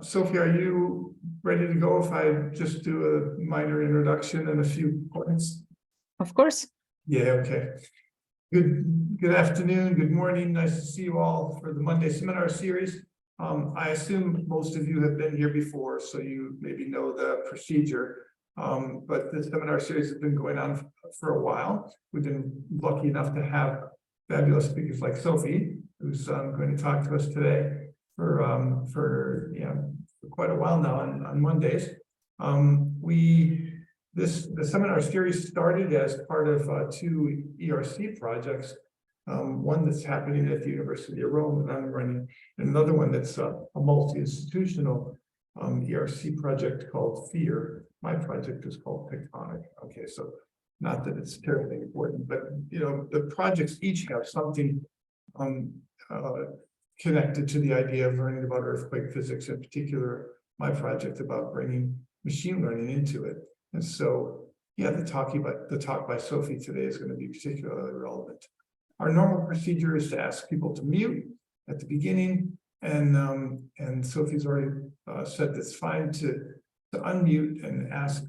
Sophie, are you ready to go if I just do a minor introduction and a few points? Of course. Yeah, okay. Good afternoon, good morning. Nice to see you all for the Monday seminar series. I assume most of you have been here before, so you maybe know the procedure. But this seminar series has been going on for a while. We've been lucky enough to have fabulous speakers like Sophie, who's going to talk to us today for quite a while now on Mondays. The seminar series started as part of two ERC projects. One that's happening at the University of Rome that I'm running, and another one that's a multi-institutional ERC project called FEAR. My project is called TECTONIC. Okay, so not that it's terribly important, but the projects each have something connected to the idea of learning about earthquake physics, in particular, my project about bringing machine learning into it. And so, yeah, the talk by Sophie today is going to be particularly relevant. Our normal procedure is to ask people to mute at the beginning, and Sophie's already said that's fine to unmute and ask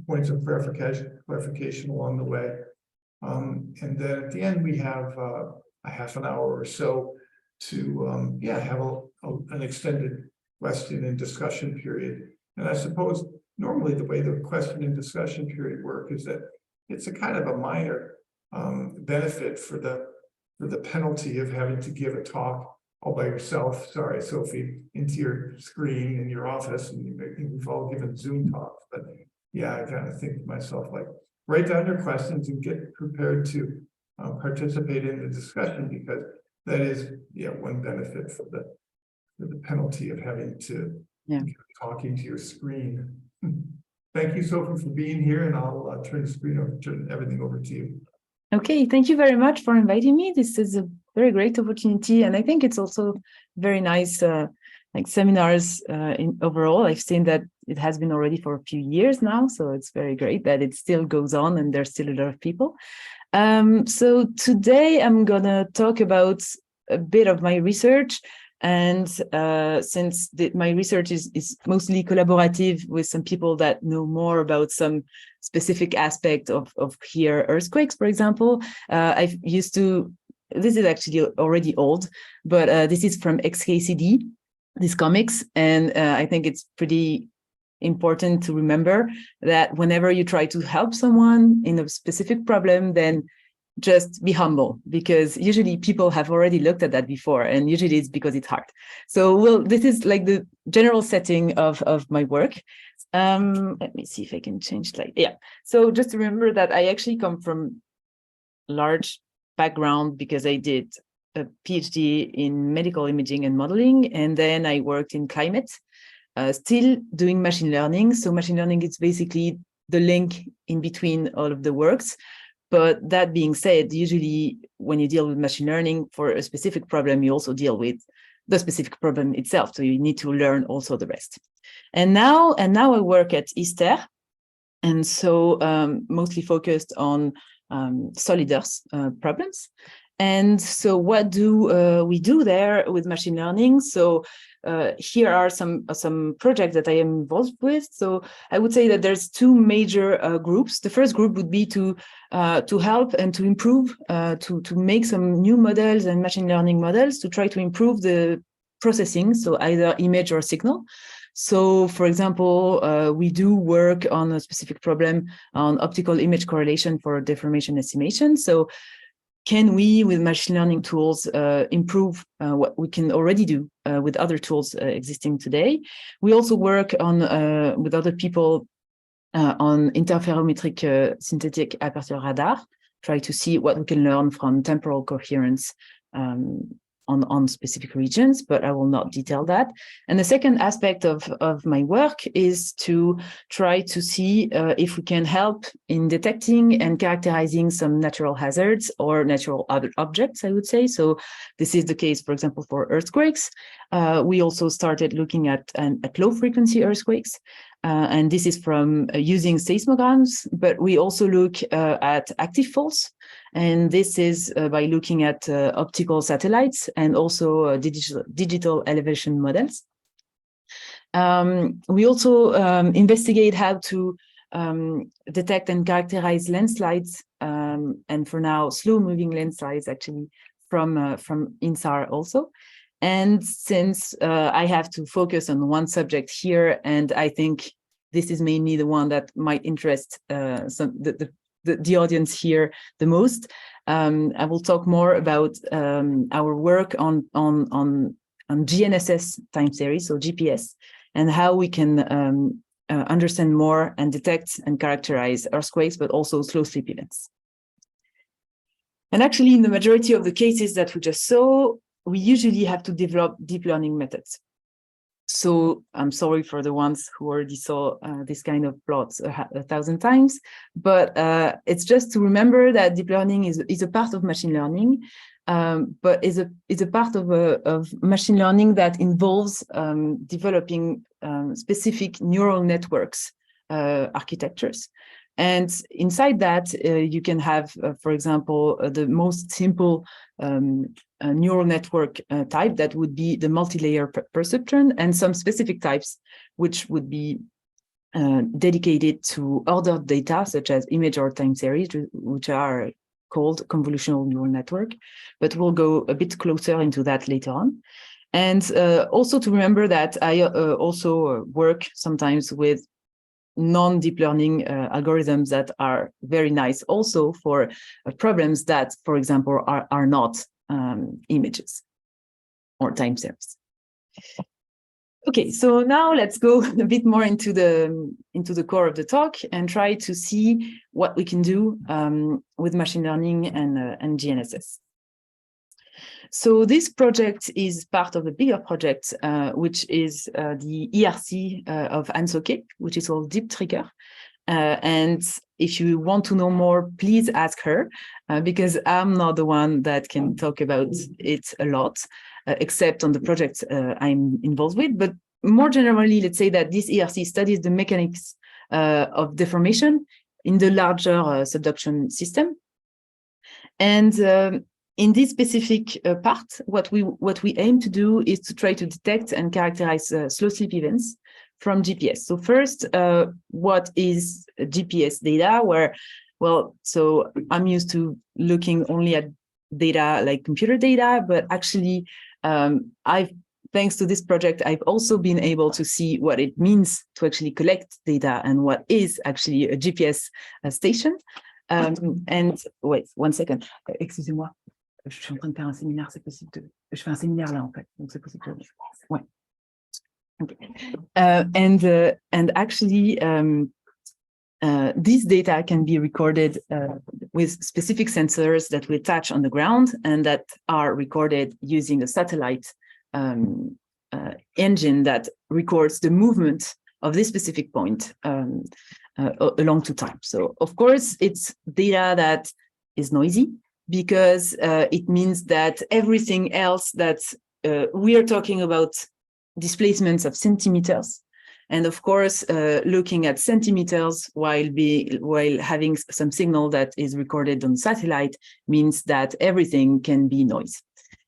points of clarification along the way. And then at the end, we have a half an hour or so to have an extended question and discussion period. And I suppose normally the way the question and discussion period work is that it's a kind of a minor benefit for the penalty of having to give a talk all by yourself. Sorry, Sophie, into your screen in your office, and we've all given Zoom talks. But yeah, I kind of think to myself, like, write down your questions and get prepared to participate in the discussion, because that is one benefit for the penalty of having to talking to your screen. Thank you, Sophie, for being here, and I'll turn everything over to you. Okay, thank you very much for inviting me. This is a very great opportunity, and I think it's also very nice, like seminars in overall. I've seen that it has been already for a few years now, so it's very great that it still goes on and there's still a lot of people. So today I'm gonna talk about a bit of my research. And since my research is mostly collaborative with some people that know more about some specific aspect of here earthquakes, for example, I've used to, this is actually already old, but this is from XKCD, these comics. And I think it's pretty important to remember that whenever you try to help someone in a specific problem, then just be humble, because usually people have already looked at that before, and usually it's because it's hard. So, this is like the general setting of my work. Let me see if I can change slide. Yeah. So just to remember that I actually come from large background, because I did a PhD in medical imaging and modeling, and then I worked in climate, still doing machine learning. So machine learning is basically the link in between all of the works. But that being said, usually when you deal with machine learning for a specific problem, you also deal with the specific problem itself. So you need to learn also the rest. And now I work at Easter, and so mostly focused on solid earth problems. And so what do we do there with machine learning? So here are some projects that I am involved with. So I would say that there's two major groups. The first group would be to help and to improve, to make some new models and machine learning models to try to improve the processing, so either image or signal. So, for example, we do work on a specific problem on optical image correlation for deformation estimation. So can we, with machine learning tools, improve what we can already do with other tools existing today? We also work on with other people on interferometric synthetic aperture radar, try to see what we can learn from temporal coherence on specific regions, but I will not detail that. And the second aspect of my work is to try to see if we can help in detecting and characterizing some natural hazards or natural other objects, I would say. So this is the case, for example, for earthquakes. We also started looking at low frequency earthquakes. And this is from using seismograms, but we also look at active faults. And this is by looking at optical satellites and also digital elevation models. We also investigate how to detect and characterize landslides, and for now, slow-moving landslides actually from INSAR also. And since I have to focus on one subject here, and I think this is mainly the one that might interest the audience here the most, I will talk more about our work on GNSS time series, so GPS, and how we can understand more and detect and characterize earthquakes, but also slow slip events. And actually, in the majority of the cases that we just saw, we usually have to develop deep learning methods. So I'm sorry for the ones who already saw this kind of plots 1,000 times, but it's just to remember that deep learning is a part of machine learning, but is a part of machine learning that involves developing specific neural networks architectures. And inside that, you can have, for example, the most simple neural network type that would be the multi-layer perceptron, and some specific types which would be dedicated to ordered data, such as image or time series, which are called convolutional neural network. But we'll go a bit closer into that later on. And also to remember that I also work sometimes with non-deep learning algorithms that are very nice also for problems that, for example, are not images or time series. Okay, so now let's go a bit more into the core of the talk and try to see what we can do with machine learning and GNSS. So this project is part of a bigger project, which is the ERC of Anne Soke, which is called Deep Trigger. And if you want to know more, please ask her, because I'm not the one that can talk about it a lot, except on the project I'm involved with. But more generally, let's say that this ERC studies the mechanics of deformation in the larger subduction system. And in this specific part, what we aim to do is to try to detect and characterize slow slip events from GPS. So first, what is GPS data? So I'm used to looking only at data like computer data, but actually, thanks to this project, I've also been able to see what it means to actually collect data and what is actually a GPS station. And wait, 1 second, excusez-moi. Je suis en train de faire un séminaire, c'est possible je fais un séminaire là en fait, donc c'est possible de... Ouais. Okay. And actually, this data can be recorded with specific sensors that we attach on the ground and that are recorded using a satellite engine that records the movement of this specific point along to time. So of course, it's data that is noisy, because it means that everything else that we are talking about displacements of centimeters. And of course, looking at centimeters while having some signal that is recorded on satellite means that everything can be noise,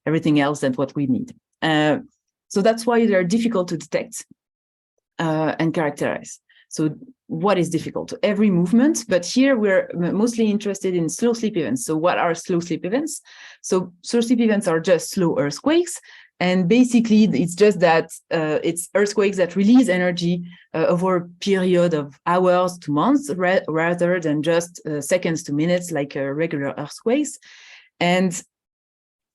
everything else than what we need. So that's why they're difficult to detect and characterize. So what is difficult? Every movement, but here we're mostly interested in slow slip events. So what are slow slip events? So slow slip events are just slow earthquakes. And basically, it's just that it's earthquakes that release energy over a period of hours to months, rather than just seconds to minutes, like regular earthquakes. And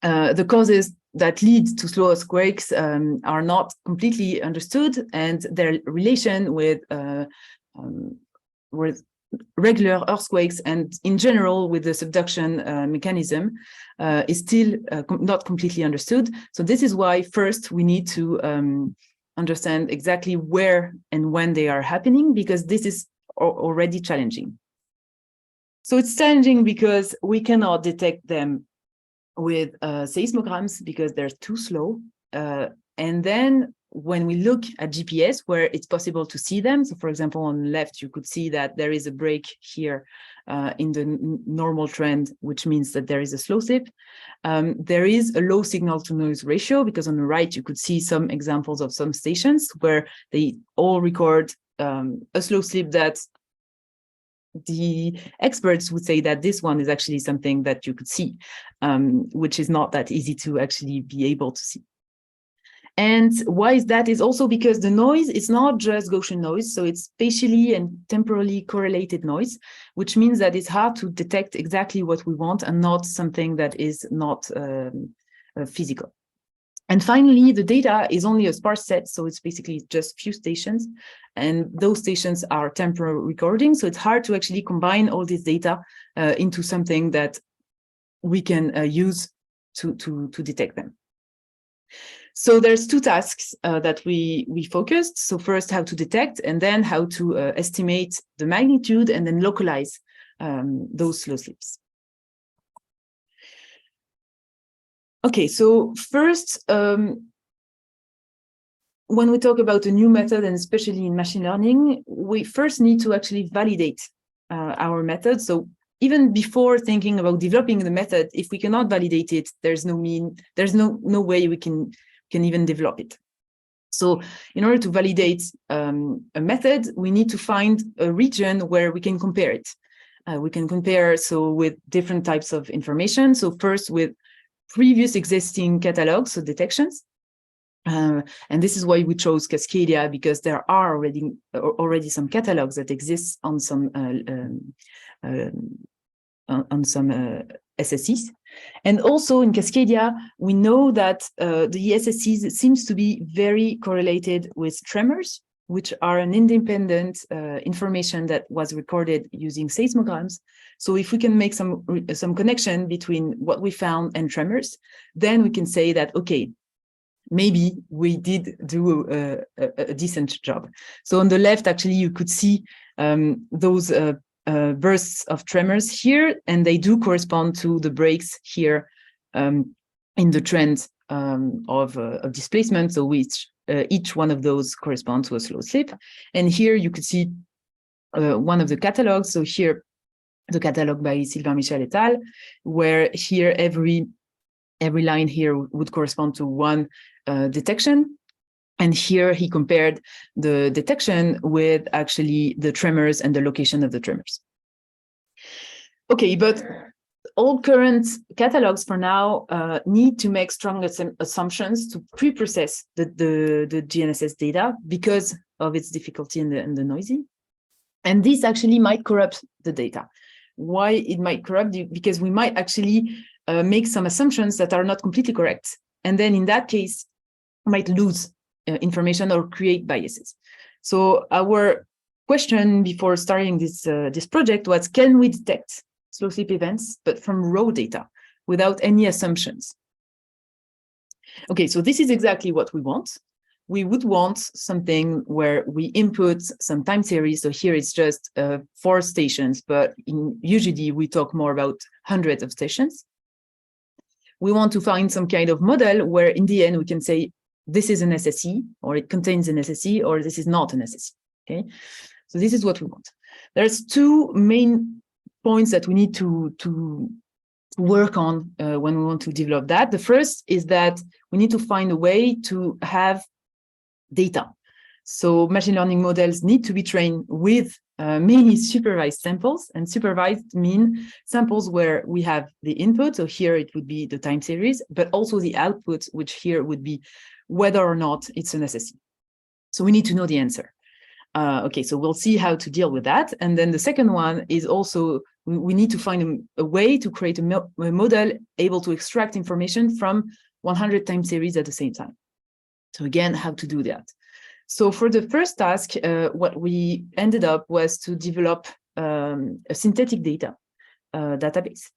the causes that lead to slow earthquakes are not completely understood, and their relation with regular earthquakes and in general with the subduction mechanism is still not completely understood. So this is why first we need to understand exactly where and when they are happening, because this is already challenging. So it's challenging because we cannot detect them with seismograms because they're too slow. And then when we look at GPS, where it's possible to see them, so for example, on the left, you could see that there is a break here in the normal trend, which means that there is a slow slip. There is a low signal to noise ratio, because on the right, you could see some examples of some stations where they all record a slow slip that the experts would say that this one is actually something that you could see, which is not that easy to actually be able to see. And why is that? Is also because the noise is not just Gaussian noise, so it's spatially and temporally correlated noise, which means that it's hard to detect exactly what we want and not something that is not physical. And finally, the data is only a sparse set, so it's basically just few stations, and those stations are temporal recordings, so it's hard to actually combine all this data into something that we can use to detect them. So there's two tasks that we focused. So first, how to detect, and then how to estimate the magnitude and then localize those slow slips. Okay, so first, when we talk about a new method, and especially in machine learning, we first need to actually validate our method. So even before thinking about developing the method, if we cannot validate it, there's no way we can even develop it. So in order to validate a method, we need to find a region where we can compare it. We can compare with different types of information. So first with previous existing catalogs, so detections. And this is why we chose Cascadia, because there are already some catalogs that exist on some SSEs. And also in Cascadia, we know that the SSEs seems to be very correlated with tremors, which are an independent information that was recorded using seismograms. So if we can make some connection between what we found and tremors, then we can say that, okay, maybe we did do a decent job. So on the left, actually, you could see those bursts of tremors here, and they do correspond to the breaks here in the trend of displacement, so which each one of those corresponds to a slow slip. And here you could see one of the catalogs. So here, the catalog by Sylvain Michel et al., where here every line here would correspond to one detection. And here he compared the detection with actually the tremors and the location of the tremors. Okay, but all current catalogs for now need to make strong assumptions to pre-process the GNSS data because of its difficulty and the noisy. And this actually might corrupt the data. Why it might corrupt? Because we might actually make some assumptions that are not completely correct. And then in that case, might lose information or create biases. So our question before starting this project was, can we detect slow slip events, but from raw data without any assumptions? Okay, so this is exactly what we want. We would want something where we input some time series. So here it's just 4 stations, but usually we talk more about hundreds of stations. We want to find some kind of model where in the end we can say, this is an SSE, or it contains an SSE, or this is not an SSE, okay? So this is what we want. There's 2 main points that we need to work on when we want to develop that. The first is that we need to find a way to have data. So machine learning models need to be trained with mainly supervised samples, and supervised mean samples where we have the input. So here it would be the time series, but also the output, which here would be whether or not it's an SSE. So we need to know the answer. Okay, so we'll see how to deal with that. And then the second one is also, we need to find a way to create a model able to extract information from 100 time series at the same time. So again, how to do that. So for the first task, what we ended up was to develop a synthetic data database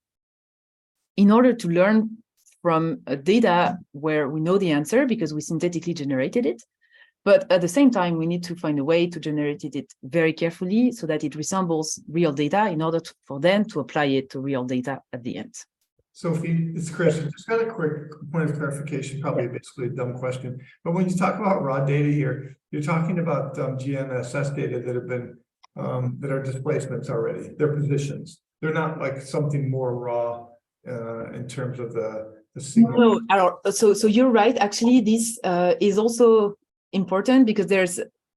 in order to learn from data where we know the answer because we synthetically generated it. But at the same time, we need to find a way to generate it very carefully so that it resembles real data in order for them to apply it to real data at the end. Sophie, it's Chris. Just got a quick point of clarification, probably basically a dumb question. But when you talk about raw data here, you're talking about GNSS data that have been that are displacements already. They're positions. They're not like something more raw in terms of the signal. No, so you're right. Actually, this is also important because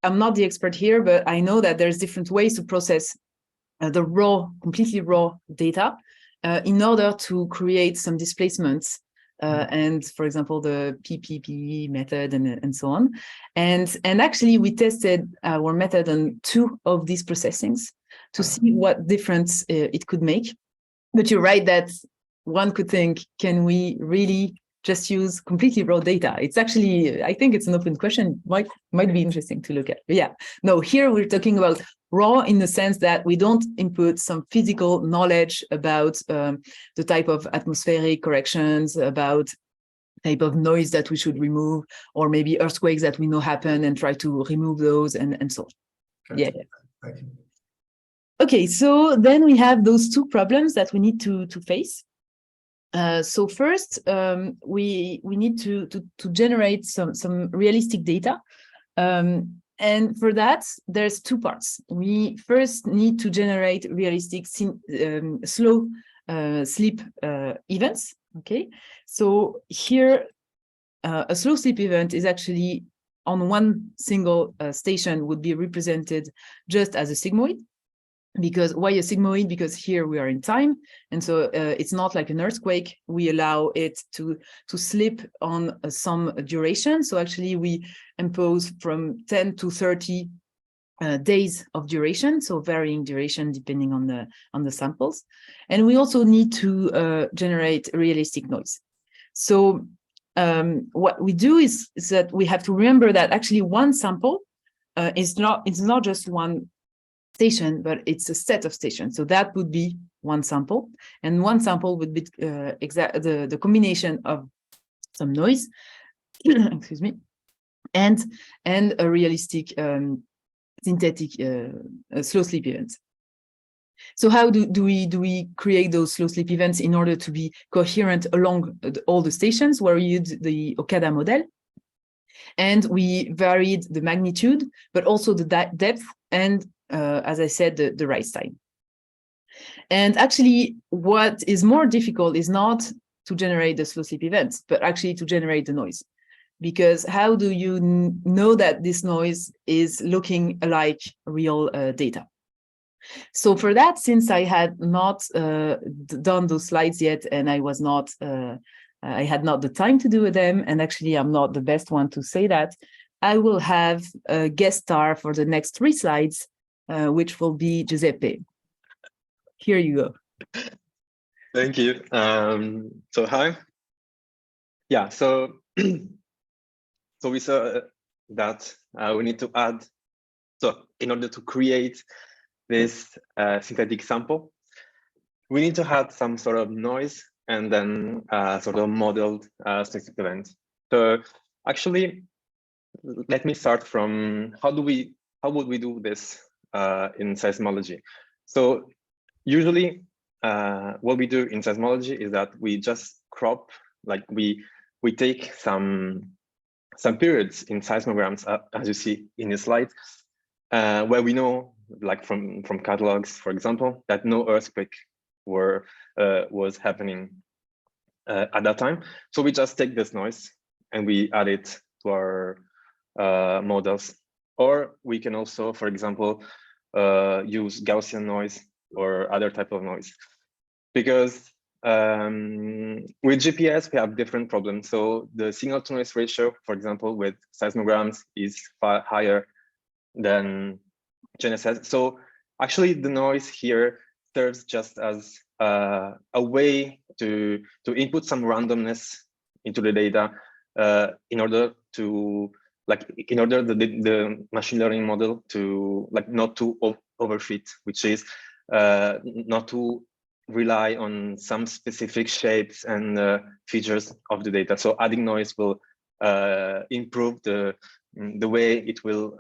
I'm not the expert here, but I know that there's different ways to process the completely raw data in order to create some displacements and, for example, the PPP method and so on. And actually, we tested our method on 2 of these processings to see what difference it could make. But you're right that one could think, can we really just use completely raw data? It's actually, I think it's an open question, might be interesting to look at. But yeah, no, here we're talking about raw in the sense that we don't input some physical knowledge about the type of atmospheric corrections, about type of noise that we should remove, or maybe earthquakes that we know happen and try to remove those and so on. Okay. Yeah. Thank you. Okay, so then we have those 2 problems that we need to face. So first, we need to generate some realistic data. And for that, there's 2 parts. We first need to generate realistic slow sleep events. Okay, so here, a slow sleep event is actually on one single station would be represented just as a sigmoid. Because why a sigmoid? Because here we are in time, and so it's not like an earthquake. We allow it to slip on some duration. So actually, we impose from 10 to 30 days of duration, so varying duration depending on the samples. And we also need to generate realistic noise. So what we do is that we have to remember that actually one sample is not just one station, but it's a set of stations. So that would be one sample, and one sample would be the combination of some noise, excuse me, and a realistic synthetic slow sleep event. So how do we create those slow sleep events in order to be coherent along all the stations? Where we use the Okada model, and we varied the magnitude, but also the depth, and as I said, the rise time. And actually, what is more difficult is not to generate the slow sleep events, but actually to generate the noise. Because how do you know that this noise is looking like real data? So for that, since I had not done those slides yet, and I had not the time to do them, and actually I'm not the best one to say that, I will have a guest star for the next 3 slides, which will be Giuseppe. Here you go. Thank you. So hi. Yeah, so we saw that we need to add, so in order to create this synthetic sample, we need to add some sort of noise and then sort of modeled specific event. So actually, let me start from how would we do this in seismology? So usually what we do in seismology is that we just crop, like we take some periods in seismograms, as you see in the slide, where we know, like from catalogs, for example, that no earthquake was happening at that time. So we just take this noise and we add it to our models. Or we can also, for example, use Gaussian noise or other type of noise. Because with GPS, we have different problems. So the signal to noise ratio, for example, with seismograms is far higher than GNSS. So actually the noise here serves just as a way to input some randomness into the data in order the machine learning model to not to overfit, which is not to rely on some specific shapes and features of the data. So adding noise will improve the way it will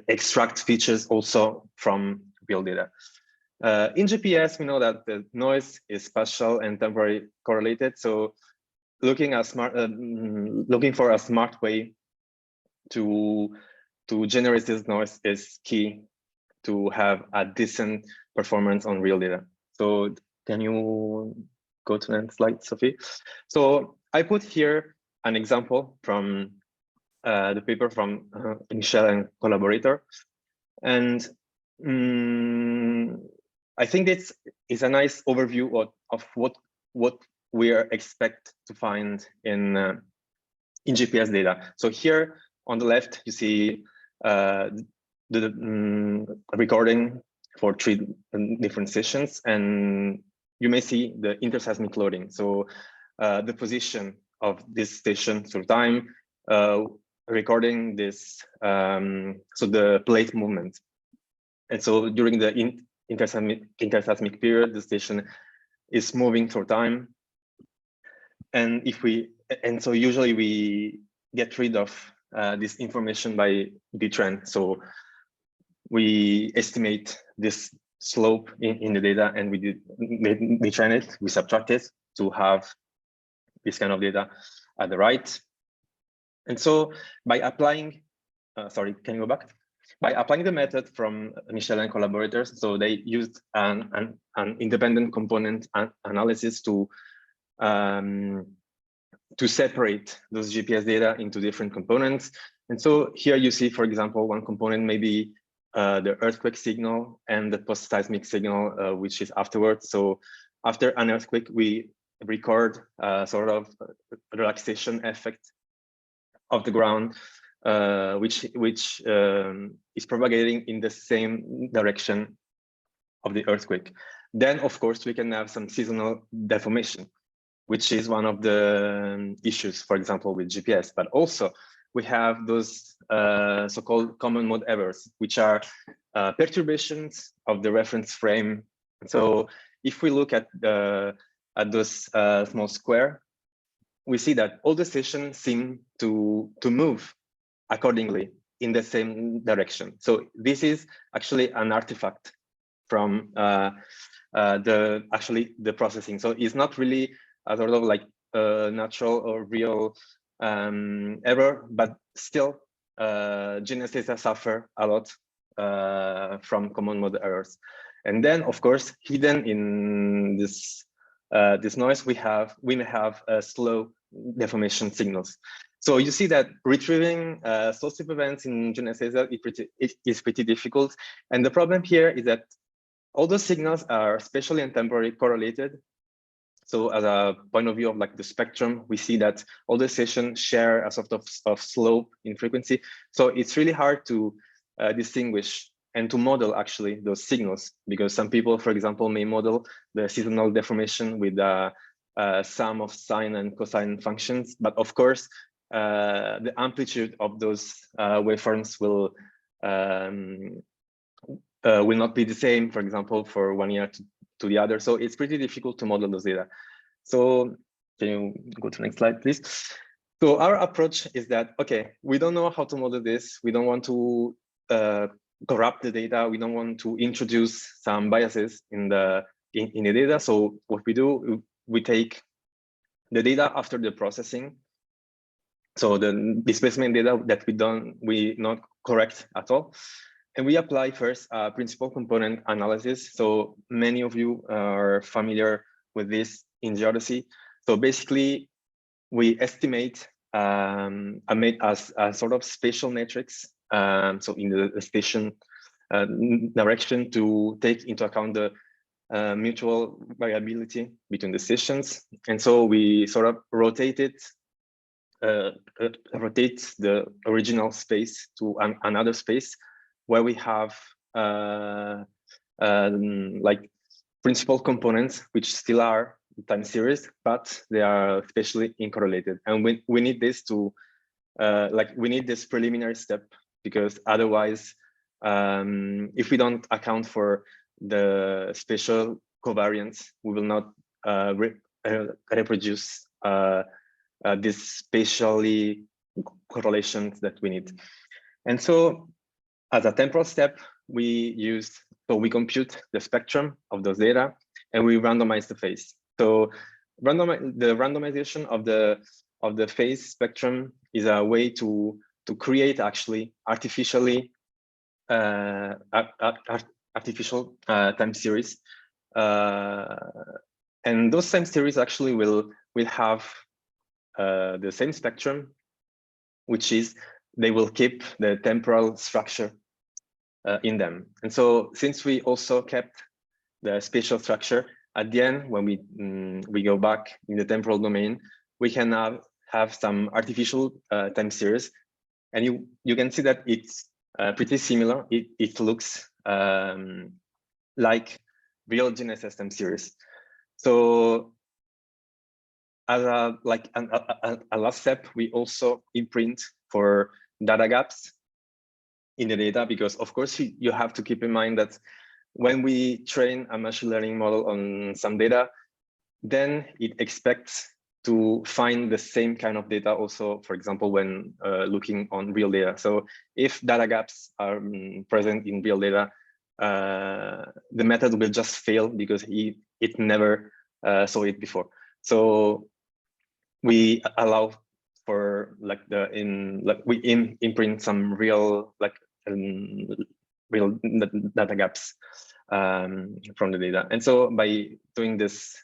extract features also from real data. In GPS, we know that the noise is spatial and temporally correlated. So looking for a smart way to generate this noise is key to have a decent performance on real data. So can you go to the next slide, Sophie? So I put here an example from the paper from Michel and collaborator. And I think this is a nice overview of what we expect to find in GPS data. So here on the left, you see the recording for 3 different sessions, and you may see the interseismic loading. So the position of this station through time, recording this, so the plate movement. And so during the interseismic period, the station is moving through time. And so usually we get rid of this information by detrend. So we estimate this slope in the data, and we detrend it, we subtract it to have this kind of data at the right. And so by applying, sorry, can you go back? By applying the method from Michel and collaborators, so they used an independent component analysis to separate those GPS data into different components. And so here you see, for example, one component may be the earthquake signal and the post-seismic signal, which is afterwards. So after an earthquake, we record sort of relaxation effect of the ground, which is propagating in the same direction of the earthquake. Then, of course, we can have some seasonal deformation, which is one of the issues, for example, with GPS. But also, we have those so-called common mode errors, which are perturbations of the reference frame. So if we look at those small square, we see that all the stations seem to move accordingly in the same direction. So this is actually an artifact from the processing. So it's not really a sort of like natural or real error, but still GNSS suffer a lot from common mode errors. And then, of course, hidden in this noise, we may have slow deformation signals. So you see that retrieving slow slip events in GNSS is pretty difficult. And the problem here is that all those signals are spatially and temporally correlated. So as a point of view of like the spectrum, we see that all the stations share a sort of slope in frequency. So it's really hard to distinguish and to model actually those signals, because some people, for example, may model the seasonal deformation with a sum of sine and cosine functions. But of course, the amplitude of those waveforms will not be the same, for example, for one year to the other. So it's pretty difficult to model those data. So can you go to the next slide, please? So our approach is that, okay, we don't know how to model this. We don't want to corrupt the data. We don't want to introduce some biases in the data. So what we do, we take the data after the processing. So the displacement data that we not correct at all. And we apply first principal component analysis. So many of you are familiar with this in geodesy. So basically, we estimate a sort of spatial matrix. So in the station direction to take into account the mutual variability between the stations. And so we sort of rotate the original space to another space where we have like principal components, which still are time series, but they are spatially uncorrelated. And we need this to, we need this preliminary step, because otherwise, if we don't account for the spatial covariance, we will not reproduce these spatially correlations that we need. And so as a temporal step, we used So we compute the spectrum of those data and we randomize the phase. So the randomization of the phase spectrum is a way to create actually artificially artificial time series, and those time series actually will have the same spectrum, which is they will keep the temporal structure in them. And so since we also kept the spatial structure, at the end, when we go back in the temporal domain, we can now have some artificial time series. And you can see that it's pretty similar. It looks like real GNSS time series. So as a last step, we also imprint for data gaps in the data, because of course you have to keep in mind that when we train a machine learning model on some data, then it expects to find the same kind of data also, for example, when looking on real data. So if data gaps are present in real data, the method will just fail because it never saw it before. So we allow for we imprint some real real data gaps from the data. And so by doing this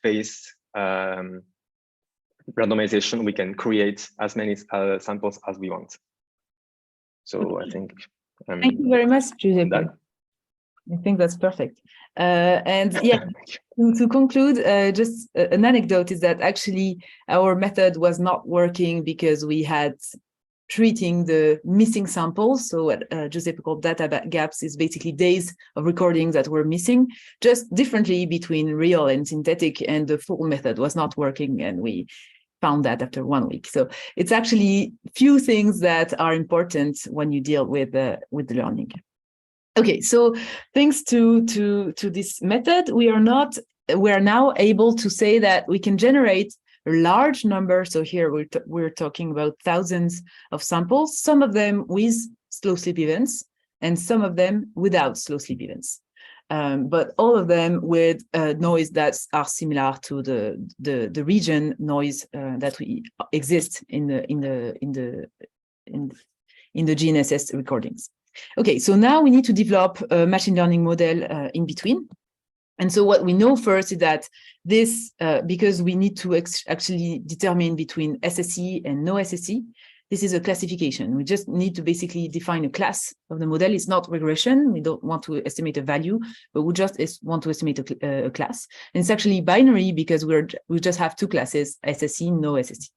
phase randomization, we can create as many samples as we want. So I think thank you very much, Giuseppe. I think that's perfect. And yeah, to conclude, just an anecdote is that actually our method was not working because we had treating the missing samples. So what Giuseppe called data gaps is basically days of recordings that were missing, just differently between real and synthetic, and the full method was not working, and we found that after 1 week. So it's actually few things that are important when you deal with the learning. Okay, so thanks to this method, we are now able to say that we can generate a large number. So here we're talking about thousands of samples, some of them with slow sleep events and some of them without slow sleep events. But all of them with noise that are similar to the region noise that we exist in the GNSS recordings. Okay, so now we need to develop a machine learning model in between. And so what we know first is that this, because we need to actually determine between SSE and no SSE, this is a classification. We just need to basically define a class of the model. It's not regression. We don't want to estimate a value, but we just want to estimate a class. And it's actually binary because we just have two classes, SSE, no SSE.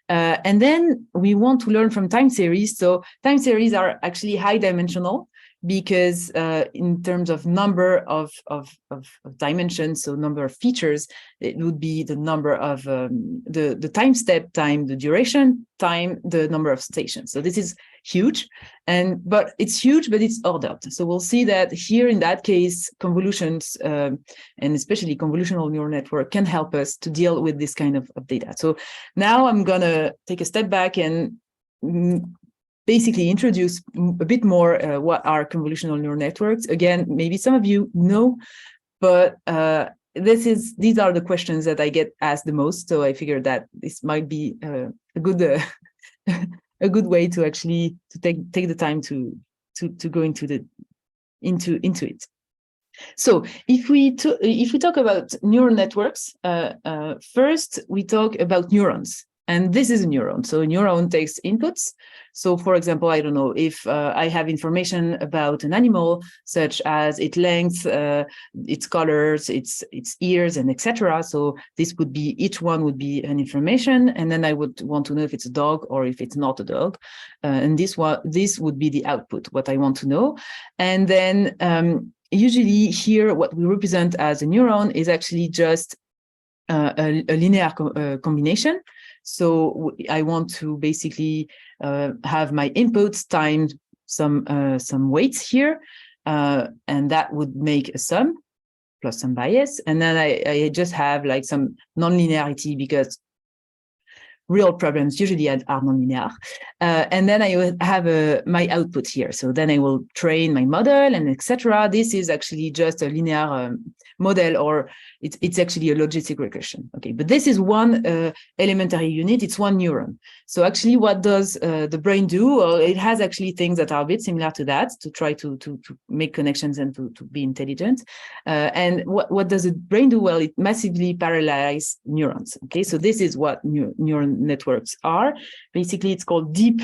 And then we want to learn from time series. So time series are actually high dimensional because in terms of number of dimensions, so number of features, it would be the number of the time step time, the duration time, the number of stations. So this is huge, but it's huge, but it's ordered. So we'll see that here in that case, convolutions and especially convolutional neural network can help us to deal with this kind of data. So now I'm gonna take a step back and basically introduce a bit more what are convolutional neural networks. Again, maybe some of you know, but these are the questions that I get asked the most. So I figured that this might be a good a good way to actually take the time to go into it. So if we talk about neural networks, first we talk about neurons. And this is a neuron. So a neuron takes inputs. So for example, I don't know, if I have information about an animal, such as its length, its colors, its ears, and etc. So this would be, each one would be an information. And then I would want to know if it's a dog or if it's not a dog. And this would be the output, what I want to know. And then usually here, what we represent as a neuron is actually just a linear combination. So I want to basically have my inputs times some weights here, and that would make a sum plus some bias. And then I just have like some non-linearity because real problems, usually are nonlinear. And then I will have my output here. So then I will train my model and etc. This is actually just a linear model, or it's actually a logistic regression. Okay, but this is one elementary unit. It's one neuron. So actually, what does the brain do? Well, it has actually things that are a bit similar to that, to try to make connections and to be intelligent. And what does the brain do? Well, it massively parallelizes neurons. Okay, so this is what neural networks are. Basically, it's called deep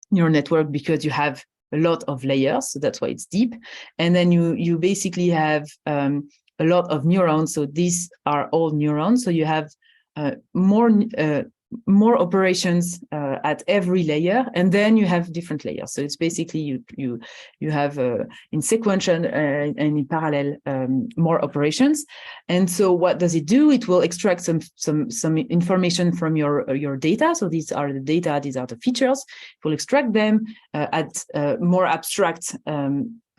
neural network because you have a lot of layers, so that's why it's deep. And then you basically have a lot of neurons. So these are all neurons. So you have more operations at every layer, and then you have different layers. So it's basically you have in sequential and in parallel more operations. And so what does it do? It will extract some information from your data. So these are the data, these are the features. It will extract them at more abstract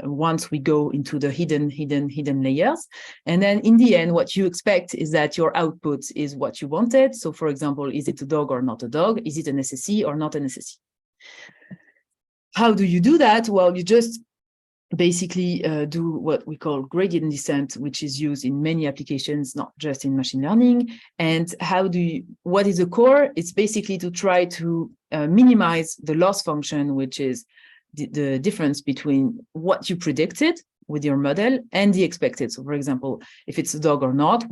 once we go into the hidden layers. And then in the end, what you expect is that your output is what you wanted. So for example, is it a dog or not a dog? Is it an SSE or not an SSE? How do you do that? Well, you just basically do what we call gradient descent, which is used in many applications, not just in machine learning. And what is the core? It's basically to try to minimize the loss function, which is the difference between what you predicted with your model and the expected. So for example, if it's a dog or not,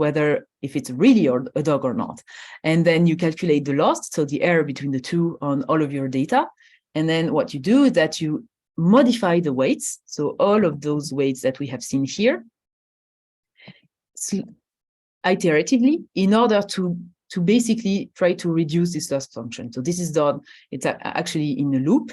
if it's really a dog or not. And then you calculate the loss, so the error between the two on all of your data. And then what you do is that you modify the weights. So all of those weights that we have seen here, iteratively, in order to basically try to reduce this loss function. So this is done, it's actually in a loop.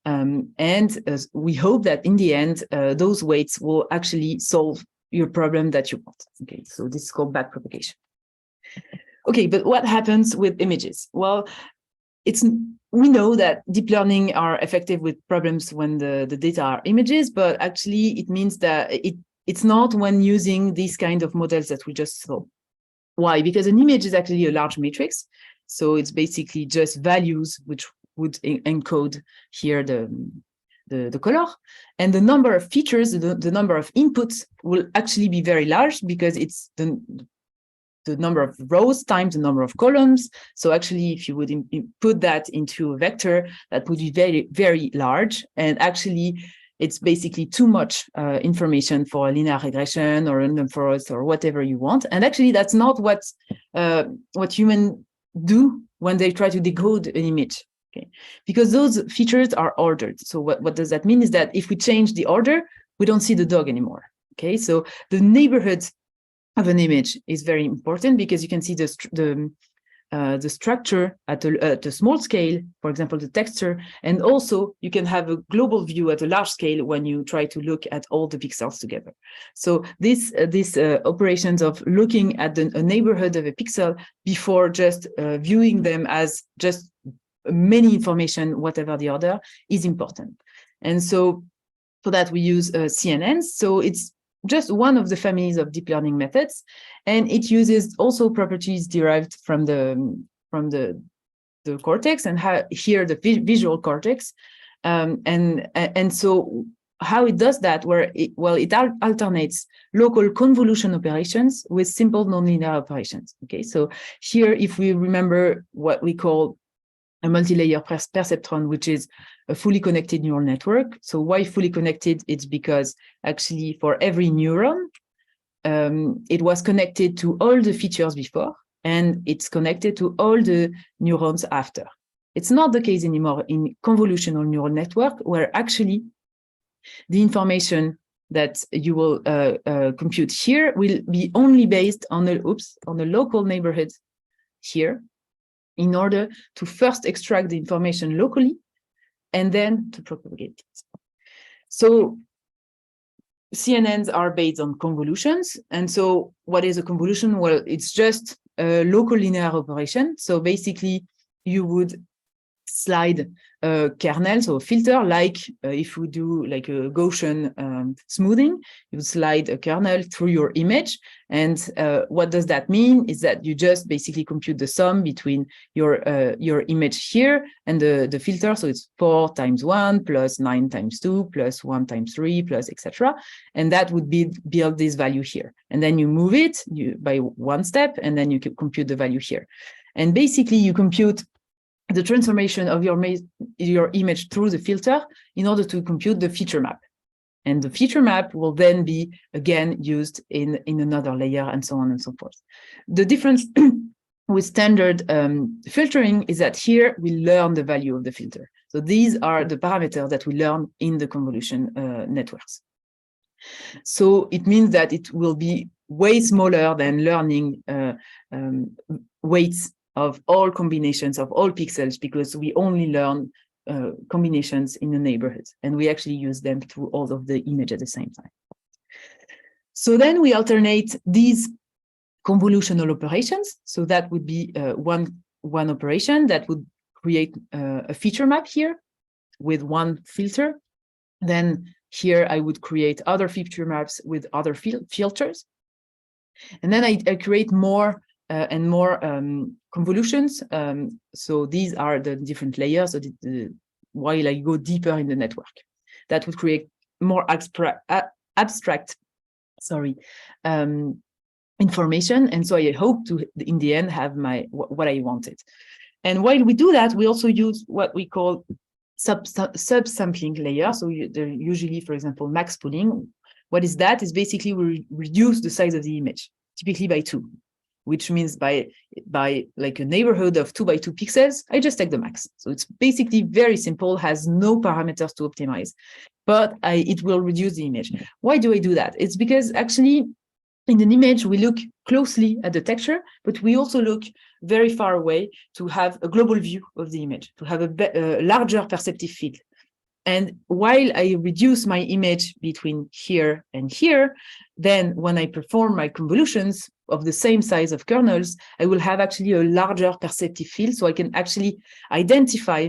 And we hope that in the end, those weights will actually solve your problem that you want. Okay, so this is called backpropagation. Okay, but what happens with images? Well, we know that deep learning are effective with problems when the data are images, but actually it means that it's not when using these kind of models that we just saw. Why? Because an image is actually a large matrix. So it's basically just values which would encode here the color. And the number of features, the number of inputs will actually be very large because it's the number of rows times the number of columns. So actually, if you would put that into a vector, that would be very, very large. And actually, it's basically too much information for a linear regression or random forest or whatever you want. And actually, that's not what humans do when they try to decode an image. Okay, because those features are ordered. So what does that mean is that if we change the order, we don't see the dog anymore. Okay, so the neighborhood of an image is very important because you can see the structure at a small scale, for example, the texture, and also you can have a global view at a large scale when you try to look at all the pixels together. So these operations of looking at a neighborhood of a pixel before just viewing them as just many information, whatever the order, is important. And so for that we use CNNs. So it's just one of the families of deep learning methods, and it uses also properties derived from the cortex and here the visual cortex, and so how it does that? It alternates local convolution operations with simple nonlinear operations. Okay, so here, if we remember what we call a multi-layer perceptron, which is a fully connected neural network. So why fully connected? It's because actually for every neuron, it was connected to all the features before, and it's connected to all the neurons after. It's not the case anymore in convolutional neural network, where actually the information that you will compute here will be only based on a local neighborhood here, in order to first extract the information locally and then to propagate it. So CNNs are based on convolutions. And so what is a convolution? Well, it's just a local linear operation. So basically you would slide a kernel, so a filter, like if we do like a Gaussian smoothing, you slide a kernel through your image. And what does that mean is that you just basically compute the sum between your image here and the filter. So it's 4 times 1 plus 9 times 2 plus 1 times 3 plus etc. And that would build this value here. And then you move it by one step, and then you can compute the value here. And basically you compute the transformation of your image through the filter in order to compute the feature map. And the feature map will then be, again, used in another layer and so on and so forth. The difference with standard filtering is that here we learn the value of the filter. So these are the parameters that we learn in the convolution networks. So it means that it will be way smaller than learning weights of all combinations of all pixels, because we only learn combinations in the neighborhood, and we actually use them through all of the image at the same time. So then we alternate these convolutional operations. So that would be one operation that would create a feature map here with one filter. Then here I would create other feature maps with other filters. And then I create more and more convolutions. So these are the different layers. So while I go deeper in the network, that would create more abstract information. And so I hope to, in the end, have what I wanted. And while we do that, we also use what we call subsampling layer. So they're usually, for example, max pooling. What is that? Is basically we reduce the size of the image, typically by 2. Which means by like a neighborhood of 2 by 2 pixels, I just take the max. So it's basically very simple, has no parameters to optimize, but it will reduce the image. Why do I do that? It's because actually in an image, we look closely at the texture, but we also look very far away to have a global view of the image, to have a larger perceptive field. And while I reduce my image between here and here, then when I perform my convolutions of the same size of kernels, I will have actually a larger perceptive field, so I can actually identify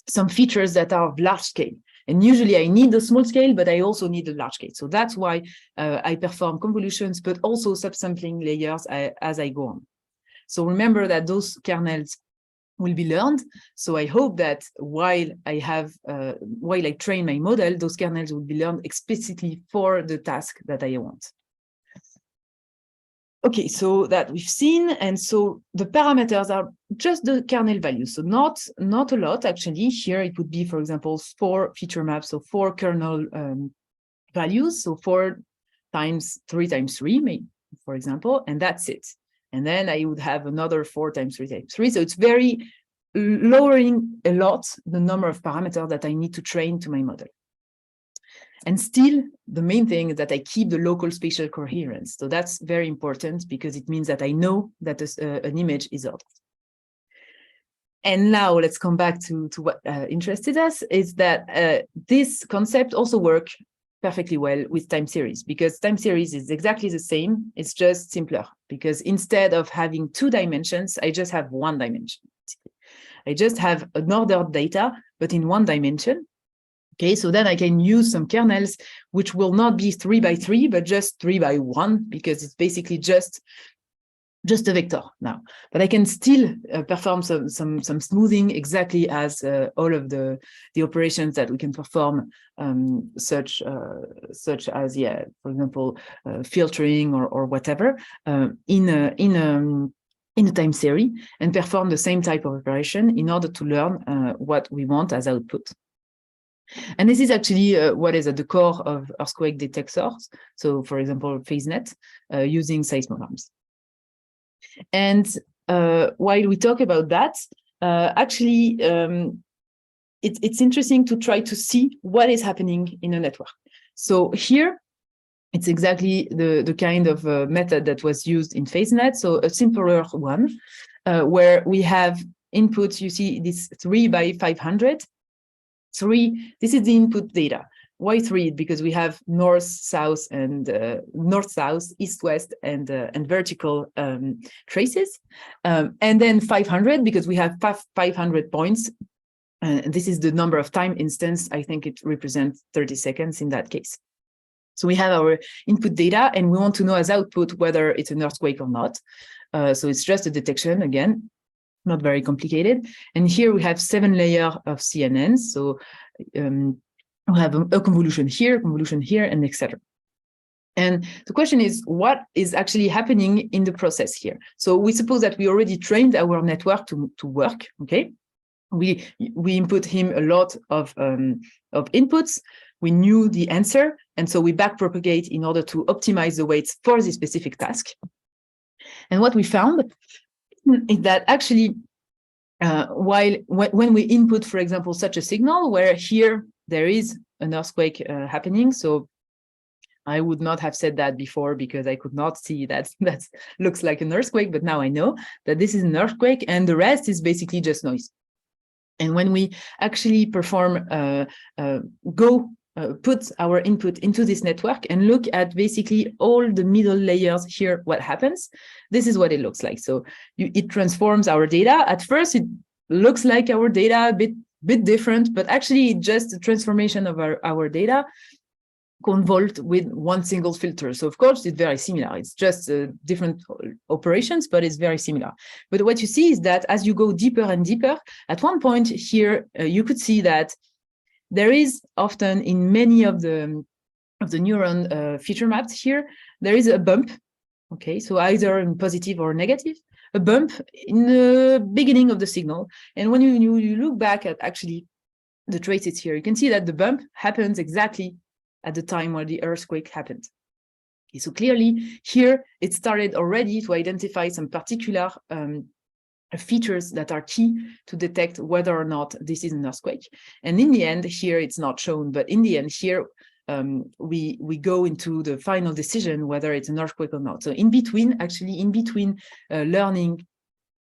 some features that are of large scale. And usually I need a small scale, but I also need a large scale. So that's why I perform convolutions, but also subsampling layers as I go on. So remember that those kernels will be learned. So I hope that while I train my model, those kernels will be learned explicitly for the task that I want. Okay, so that we've seen, and so the parameters are just the kernel values, so not a lot actually. Here it would be, for example, 4 feature maps, so 4 kernel values, so 4 times 3 times 3, for example, and that's it. And then I would have another 4 times 3 times 3. So it's very lowering a lot the number of parameters that I need to train to my model. And still, the main thing is that I keep the local spatial coherence. So that's very important because it means that I know that an image is ordered. And now let's come back to what interested us, is that this concept also works perfectly well with time series, because time series is exactly the same. It's just simpler because instead of having 2 dimensions, I just have 1 dimension. I just have an ordered data, but in 1 dimension. Okay, so then I can use some kernels which will not be 3 by 3, but just 3 by 1, because it's basically just a vector now. But I can still perform some smoothing exactly as all of the operations that we can perform, such as, yeah, for example, filtering or whatever, in a time series, and perform the same type of operation in order to learn what we want as output. And this is actually what is at the core of earthquake detectors. So, for example, PhaseNet using seismograms. And while we talk about that, actually, it's interesting to try to see what is happening in a network. So here, it's exactly the kind of method that was used in PhaseNet. So a simpler one, where we have inputs. You see this 3 by 500. 3, this is the input data. Why 3? Because we have north, south, and north-south, east-west, and vertical traces. And then 500, because we have 500 points And this is the number of time instance. I think it represents 30 seconds in that case. So we have our input data, and we want to know as output whether it's an earthquake or not. So it's just a detection, again, not very complicated. And here we have 7 layers of CNNs. So we have a convolution here, and etc. And the question is, what is actually happening in the process here? So we suppose that we already trained our network to work, okay? We input him a lot of inputs. We knew the answer, and so we backpropagate in order to optimize the weights for this specific task. And what we found is that actually, when we input, for example, such a signal where here there is an earthquake happening, so I would not have said that before because I could not see that looks like an earthquake, but now I know that this is an earthquake, and the rest is basically just noise. And when we actually perform put our input into this network and look at basically all the middle layers here, what happens, this is what it looks like. So it transforms our data. At first, it looks like our data a bit different, but actually just a transformation of our data convolved with one single filter. So of course, it's very similar. It's just different operations, but it's very similar. But what you see is that as you go deeper and deeper, at one point here, you could see that there is often in many of the neuron feature maps here, there is a bump. Okay, so either in positive or negative, a bump in the beginning of the signal. And when you look back at actually the traces here, you can see that the bump happens exactly at the time where the earthquake happened. Okay, so clearly here it started already to identify some particular features that are key to detect whether or not this is an earthquake. And in the end, here it's not shown, but in the end here, we go into the final decision whether it's an earthquake or not. So in between learning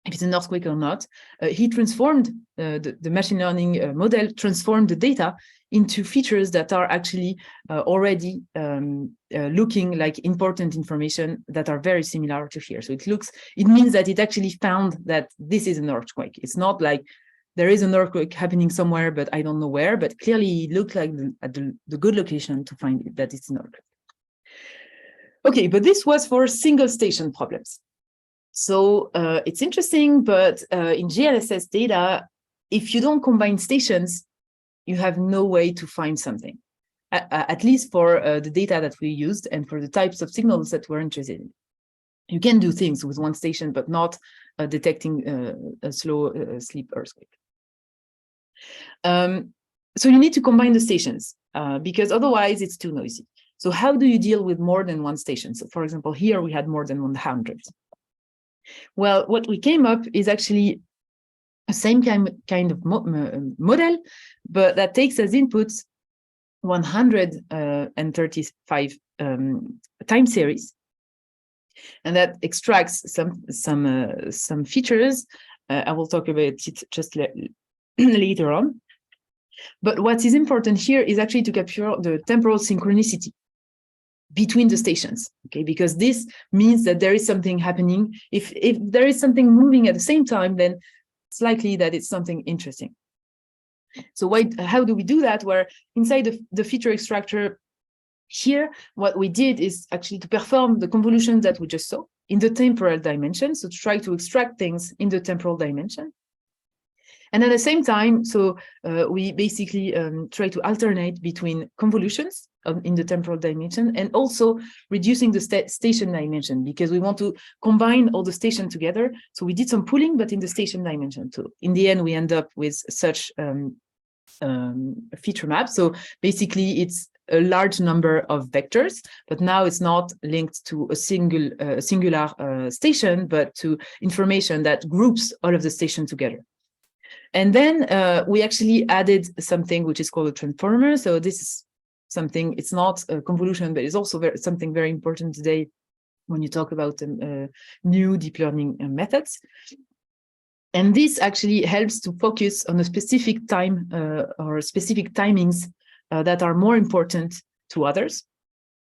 if it's an earthquake or not, he transformed the machine learning model, transformed the data into features that are actually already looking like important information that are very similar to here. So it means that it actually found that this is an earthquake. It's not like there is an earthquake happening somewhere, but I don't know where, but clearly it looked like the good location to find that it's an earthquake. Okay, but this was for single station problems. So it's interesting, but in GNSS data, if you don't combine stations, you have no way to find something, at least for the data that we used and for the types of signals that we're interested in. You can do things with one station, but not detecting a slow sleep earthquake. So you need to combine the stations because otherwise it's too noisy. So how do you deal with more than one station? So for example, here we had more than 100. Well, what we came up is actually the same kind of model, but that takes as inputs 135 time series, and that extracts some features. I will talk about it just later on. But what is important here is actually to capture the temporal synchronicity between the stations, okay? Because this means that there is something happening. If there is something moving at the same time, then it's likely that it's something interesting. So how do we do that? Where inside the feature extractor here, what we did is actually to perform the convolution that we just saw in the temporal dimension. So to try to extract things in the temporal dimension. And at the same time, so we basically try to alternate between convolutions in the temporal dimension and also reducing the station dimension, because we want to combine all the stations together. So we did some pooling, but in the station dimension too. In the end, we end up with such feature map. So basically, it's a large number of vectors, but now it's not linked to a singular station, but to information that groups all of the stations together. And then we actually added something which is called a transformer. So this is something, it's not a convolution, but it's also something very important today when you talk about new deep learning methods. And this actually helps to focus on a specific time or specific timings that are more important to others.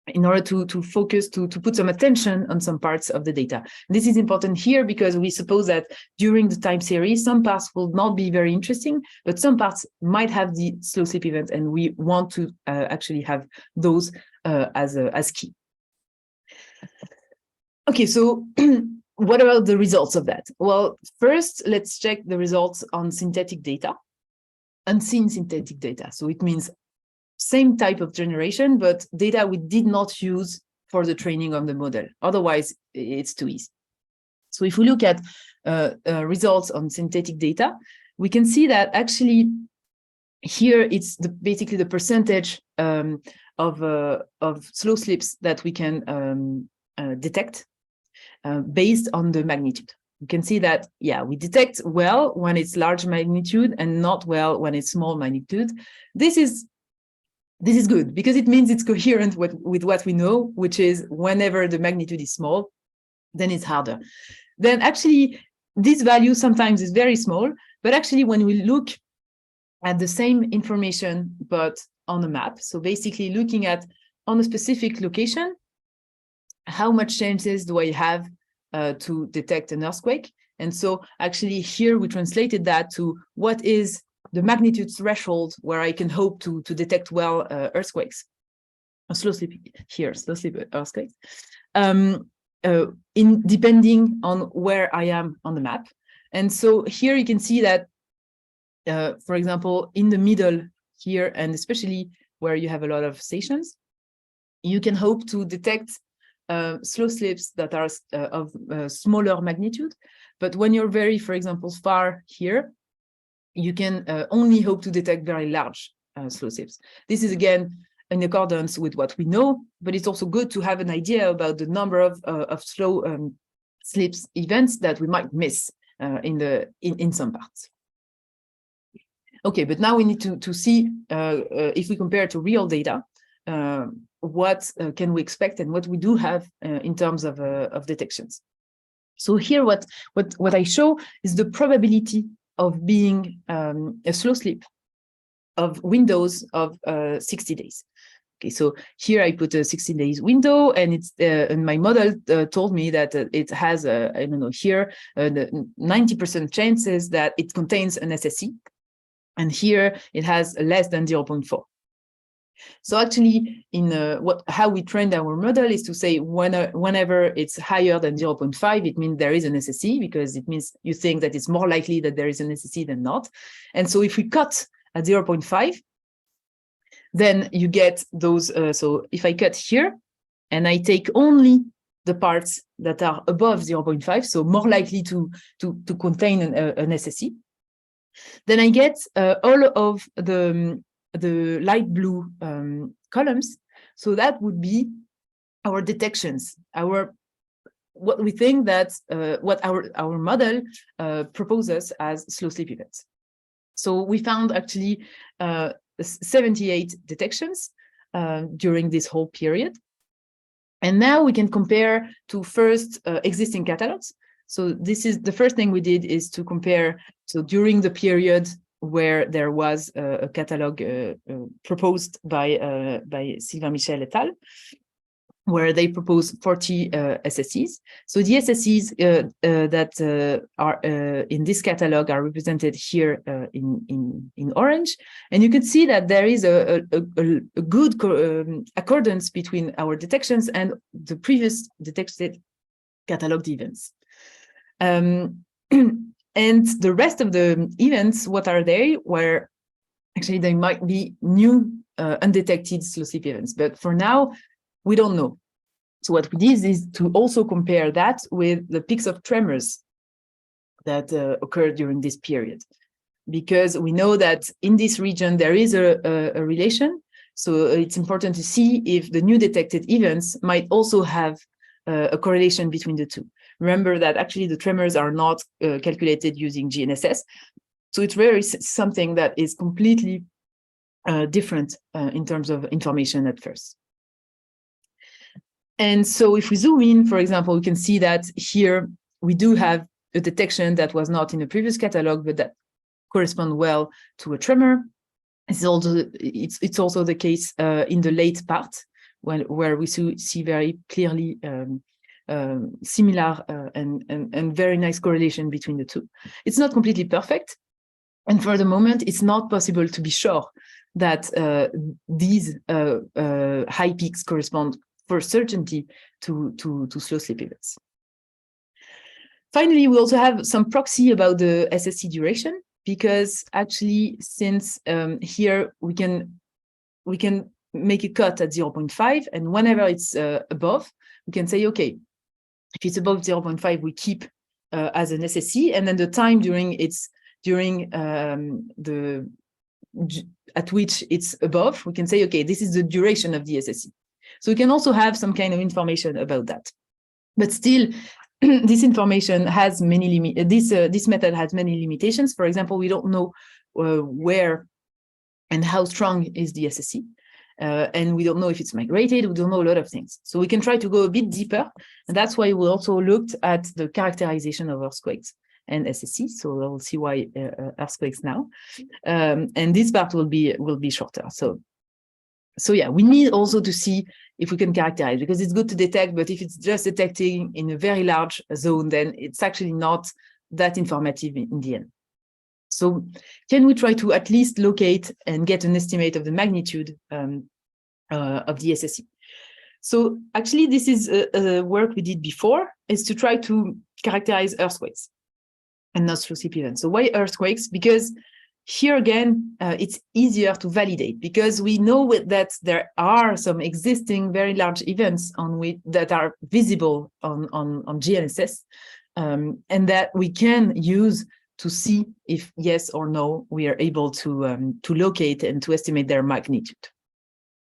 in order to focus, to put some attention on some parts of the data. This is important here because we suppose that during the time series, some parts will not be very interesting, but some parts might have the slow sleep event, and we want to actually have those as key. Okay, so what about the results of that? Well, first, let's check the results on synthetic data, unseen synthetic data. So it means same type of generation, but data we did not use for the training of the model. Otherwise, it's too easy. So if we look at results on synthetic data, we can see that actually here it's basically the percentage of slow sleeps that we can detect based on the magnitude. You can see that, yeah, we detect well when it's large magnitude and not well when it's small magnitude. This is good because it means it's coherent with what we know, which is whenever the magnitude is small, then it's harder. Then actually, this value sometimes is very small, but actually when we look at the same information, but on a map, so basically looking at on a specific location, how much chances do I have to detect an earthquake? And so actually here we translated that to what is the magnitude threshold where I can hope to detect well earthquakes, slow sleep here, slow sleep earthquakes, depending on where I am on the map. And so here you can see that, for example, in the middle here, and especially where you have a lot of stations, you can hope to detect slow slips that are of smaller magnitude. But when you're very, for example, far here, you can only hope to detect very large slow slips. This is again in accordance with what we know, but it's also good to have an idea about the number of slow slips events that we might miss in some parts. Okay, but now we need to see if we compare to real data, what can we expect and what we do have in terms of detections. So here, what I show is the probability of being a slow sleep of windows of 60 days. Okay, so here I put a 60 days window, and it's and my model told me that it has I don't know here 90% chances that it contains an SSE, and here it has less than 0.4. So actually, in how we trained our model is to say whenever it's higher than 0.5, it means there is an SSE, because it means you think that it's more likely that there is an SSE than not. And so if we cut at 0.5, then you get those. So if I cut here and I take only the parts that are above 0.5, so more likely to contain an SSE, then I get all of the light blue columns. So that would be our detections, what we think that what our model proposes as slow sleep events. So we found actually 78 detections during this whole period. And now we can compare to first existing catalogs. So this is the first thing we did, is to compare. So during the period where there was a catalog proposed by Sylvain Michel et al., where they proposed 40 SSEs. So the SSEs that are in this catalog are represented here in orange. And you can see that there is a good accordance between our detections and the previous detected cataloged events. And the rest of the events, what are they? Where actually they might be new undetected slow sleep events. But for now, we don't know. So what we did is to also compare that with the peaks of tremors that occurred during this period, because we know that in this region there is a relation. So it's important to see if the new detected events might also have a correlation between the two. Remember that actually the tremors are not calculated using GNSS. So it's really something that is completely different in terms of information at first. And so if we zoom in, for example, we can see that here we do have a detection that was not in the previous catalog, but that corresponds well to a tremor. It's also the case in the late part, where we see very clearly similar and very nice correlation between the two. It's not completely perfect, and for the moment, it's not possible to be sure that these high peaks correspond for certainty to slow sleep events. Finally, we also have some proxy about the SSE duration, because actually, since here we can make a cut at 0.5, and whenever it's above, we can say, okay, if it's above 0.5, we keep as an SSE, and then the time at which it's above, we can say, okay, this is the duration of the SSE. So we can also have some kind of information about that. But still, this information has many this method has many limitations. For example, we don't know where and how strong is the SSE. And we don't know if it's migrated, we don't know a lot of things. So we can try to go a bit deeper. And that's why we also looked at the characterization of earthquakes and SSE. So we'll see why earthquakes now. And this part will be shorter. So yeah, we need also to see if we can characterize, because it's good to detect, but if it's just detecting in a very large zone, then it's actually not that informative in the end. So can we try to at least locate and get an estimate of the magnitude of the SSE? So actually, this is a work we did before, is to try to characterize earthquakes and not slow sleep events. So why earthquakes? Because here again, it's easier to validate, because we know that there are some existing very large events that are visible on GNSS, and that we can use to see if yes or no we are able to locate and to estimate their magnitude.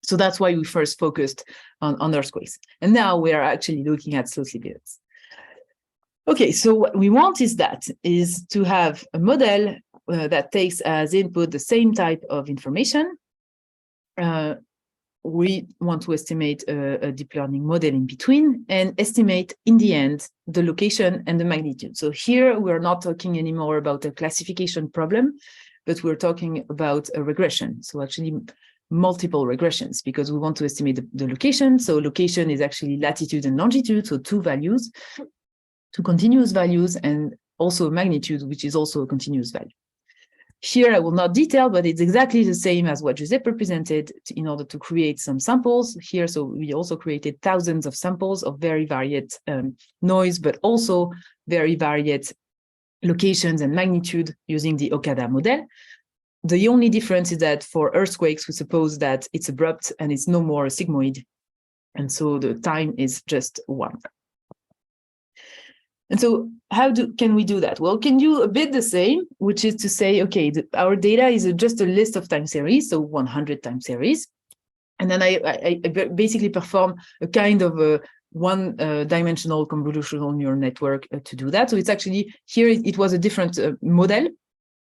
So that's why we first focused on earthquakes, and now we are actually looking at slow sleep events. Okay, so what we want is to have a model that takes as input the same type of information. We want to estimate a deep learning model in between and estimate in the end the location and the magnitude. So here we're not talking anymore about a classification problem, but we're talking about a regression. So actually multiple regressions, because we want to estimate the location. So location is actually latitude and longitude, so two values, two continuous values, and also magnitude, which is also a continuous value. Here, I will not detail, but it's exactly the same as what Giuseppe presented in order to create some samples here. So we also created thousands of samples of very varied noise, but also very varied locations and magnitude using the Okada model. The only difference is that for earthquakes, we suppose that it's abrupt and it's no more a sigmoid. And so the time is just 1. And so how can we do that? Well, can do a bit the same, which is to say, okay, our data is just a list of time series, so 100 time series. And then I basically perform a kind of a one-dimensional convolutional neural network to do that. So it's actually, here it was a different model,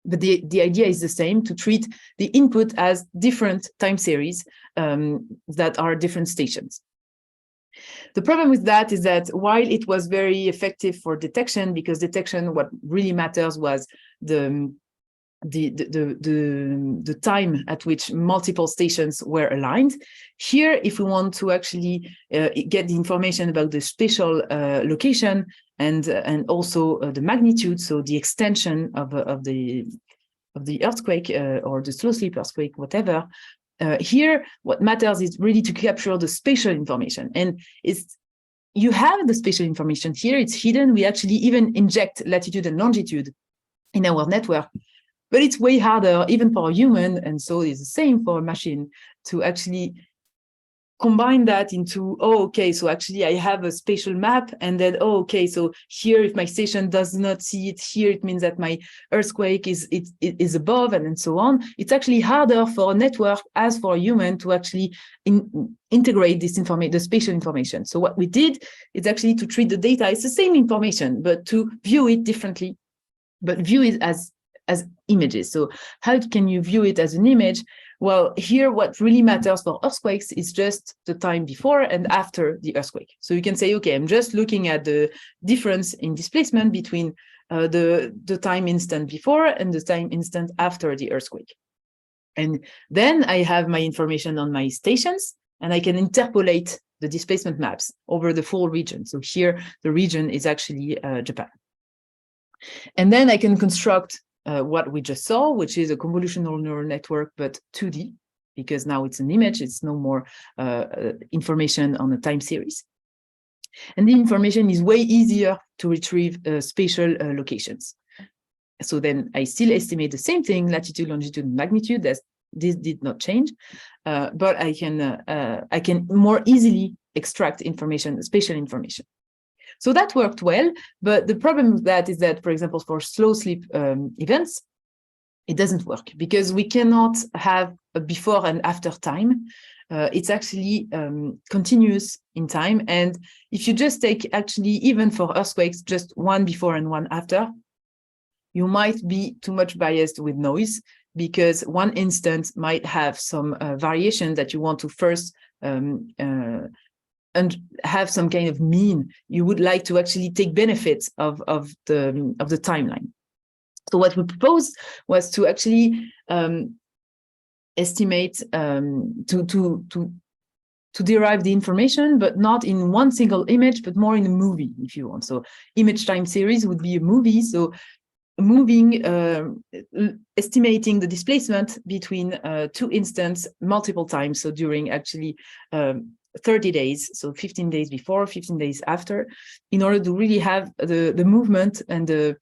but the idea is the same, to treat the input as different time series that are different stations. The problem with that is that while it was very effective for detection, because detection, what really matters was the time at which multiple stations were aligned. Here, if we want to actually get the information about the spatial location and also the magnitude, so the extension of the earthquake or the slow sleep earthquake, whatever. Here, what matters is really to capture the spatial information, and you have the spatial information here. It's hidden. We actually even inject latitude and longitude in our network, but it's way harder even for a human, and so it's the same for a machine, to actually combine that into, oh, okay, so actually I have a spatial map, and then, oh, okay, so here if my station does not see it here, it means that my earthquake is above, and so on. It's actually harder for a network as for a human to actually integrate this information, the spatial information. So what we did is actually to treat the data, it's the same information, but to view it differently, but view it as images. So how can you view it as an image? Well, here, what really matters for earthquakes is just the time before and after the earthquake. So you can say, okay, I'm just looking at the difference in displacement between the time instant before and the time instant after the earthquake. And then I have my information on my stations. and I can interpolate the displacement maps over the full region. So here, the region is actually Japan. And then I can construct what we just saw, which is a convolutional neural network, but 2D, because now it's an image, it's no more information on a time series. And the information is way easier to retrieve spatial locations. So then I still estimate the same thing, latitude, longitude, and magnitude. This did not change, but I can more easily extract information, spatial information. So that worked well, but the problem with that is that, for example, for slow sleep events, it doesn't work because we cannot have a before and after time. It's actually continuous in time. And if you just take actually, even for earthquakes, just one before and one after, you might be too much biased with noise because one instant might have some variation that you want to first and have some kind of mean. You would like to actually take benefits of the timeline. So what we proposed was to actually estimate to derive the information, but not in one single image, but more in a movie, if you want. So image time series would be a movie. So moving, estimating the displacement between two instants multiple times. So during actually 30 days, so 15 days before, 15 days after, in order to really have the movement and the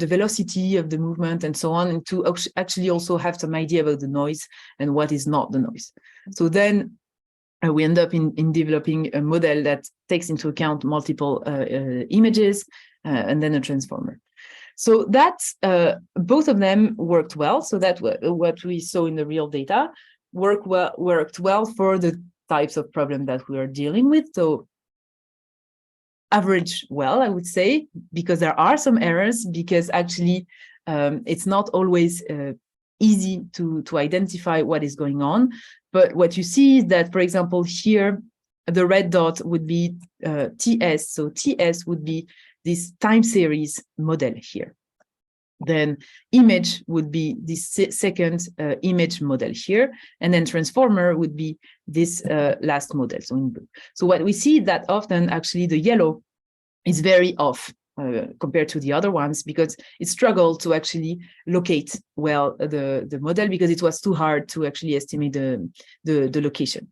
velocity of the movement and so on, and to actually also have some idea about the noise and what is not the noise. So then we end up in developing a model that takes into account multiple images and then a transformer. So that's both of them worked well. So that what we saw in the real data worked well for the types of problem that we are dealing with. So average well, I would say, because there are some errors, because actually it's not always easy to identify what is going on. But what you see is that, for example, here, the red dot would be TS. So TS would be this time series model here. Then image would be this second image model here, and then transformer would be this last model, so in blue. So what we see that often actually the yellow is very off compared to the other ones, because it struggled to actually locate well the model, because it was too hard to actually estimate the location.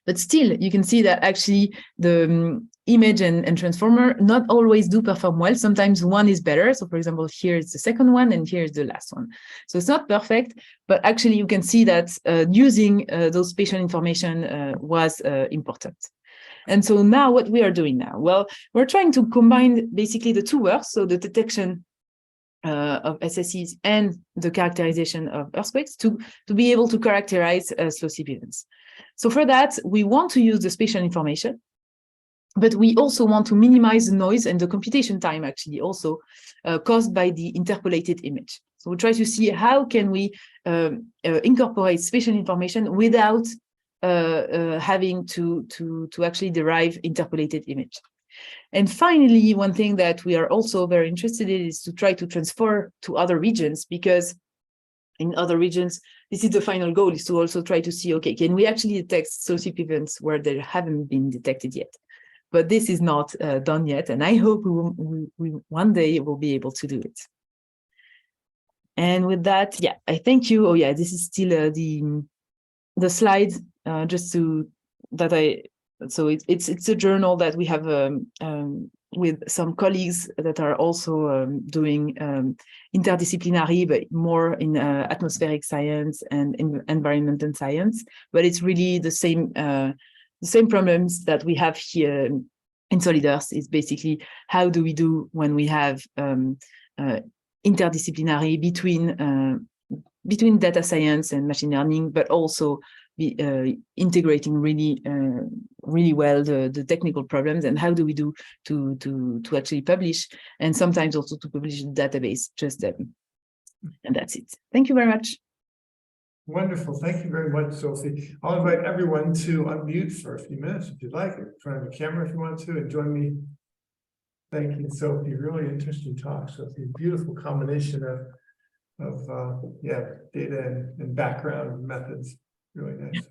But still, you can see that actually the image and transformer not always do perform well. Sometimes one is better. So for example, here is the second one and here is the last one. So it's not perfect, but actually you can see that using those spatial information was important. And so now what we are doing now? Well, we're trying to combine basically the two works, so the detection of SSEs and the characterization of earthquakes to be able to characterize slow sleep events. So for that, we want to use the spatial information, but we also want to minimize the noise and the computation time actually also caused by the interpolated image. So we try to see how can we incorporate spatial information without having to actually derive interpolated image. And finally, one thing that we are also very interested in is to try to transfer to other regions, because in other regions, this is the final goal, is to also try to see, okay, can we actually detect slow sleep events where they haven't been detected yet? But this is not done yet, and I hope we one day will be able to do it. And with that, yeah, I thank you. Oh yeah, this is still the slide just to that I. So it's a journal that we have with some colleagues that are also doing interdisciplinary, but more in atmospheric science and in environmental science. But it's really the same problems that we have here in Solid Earth. Is basically how do we do when we have interdisciplinary between data science and machine learning, but also integrating really well the technical problems, and how do we do to actually publish, and sometimes also to publish the database, just and that's it. Thank you very much. Wonderful. Thank you very much, Sophie. I'll invite everyone to unmute for a few minutes if you'd like, or turn on the camera if you want to, and join me. Thank you, Sophie. Really interesting talk, Sophie. Beautiful combination of data and background methods. Really nice.